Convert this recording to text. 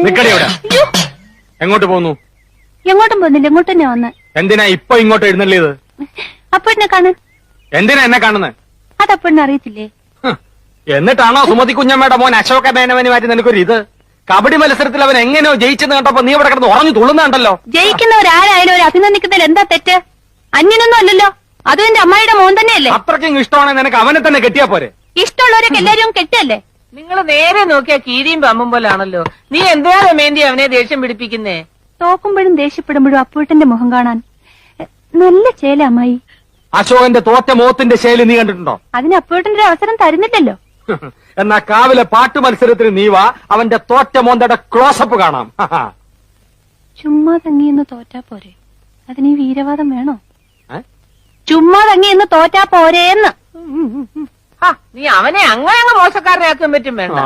നിക്കടി ഇവിടെ. എങ്ങോട്ട് പോന്നു? എങ്ങോട്ടും പോകുന്നില്ല, ഇങ്ങോട്ട് തന്നെ വന്ന്. എന്തിനാ ഇപ്പൊ ഇങ്ങോട്ട് എഴുന്നള്ളിയത്? അപ്പോഴിനെ കാണാൻ. എന്തിനാ എന്നെ കാണുന്നത്? അതപ്പോഴിനെ അറിയത്തില്ലേ? എന്നിട്ടാണോ സുമതി കുഞ്ഞമ്മയുടെ മോൻ അശോക മേനവന് മാറ്റി നിനക്കൊരു ഇത്? കബഡി മത്സരത്തിൽ അവൻ എങ്ങനെയോ ജയിച്ചെന്ന് കണ്ടപ്പോ നീ ഇവിടെ കിടന്ന് ഉറഞ്ഞു തുള്ളുന്നുണ്ടല്ലോ. ജയിക്കുന്നവരാരായാലും ഒരു അഭിനന്ദിക്കുന്നതിൽ എന്താ തെറ്റ്? അന്യനൊന്നും അല്ലല്ലോ, അതും എന്റെ അമ്മായിയുടെ മോൻ തന്നെയല്ലേ. അത്രയ്ക്കും ഇഷ്ടമാണെങ്കിൽ നിനക്ക് അവനെ തന്നെ കെട്ടിയാ പോരെ? ഇഷ്ടമുള്ളവരൊക്കെ എല്ലാരും കെട്ടല്ലേ? നിങ്ങൾ നേരെ നോക്കിയാ കീരിയും പമ്പും പോലാണല്ലോ. നീ എന്തിനാ രമേന്തി അവനെ ദേഷ്യം പിടിപ്പിക്കുന്നേ? തോക്കുമ്പോഴും ദേഷ്യപ്പെടുമ്പോഴും അപ്പൂട്ടന്റെ മുഖം കാണാൻ നല്ല ചേല അമ്മായി. അശോകന്റെ തോറ്റ മോത്തിന്റെ ശൈലി നീ കണ്ടിട്ടുണ്ടോ? അതിന് അപ്പൂട്ടന്റെ അവസരം തരുന്നില്ലല്ലോ. എന്നാ കാവിലെ പാട്ട് മത്സരത്തിന് നീ വാ, അവന്റെ തോറ്റ മോന്തയുടെ ക്ലോസപ്പ് കാണാം. ചുമ്മാ തങ്ങിയെന്ന് തോറ്റാ പോരെ, അതിന് ഈ വീരവാദം വേണോ? ഏ? ചുമ്മാ തങ്ങിയെന്ന് തോറ്റാ പോരേന്ന്. നീ അവനെ അങ്ങനെ മോശക്കാരനാക്കാൻ പറ്റും വേണ്ട.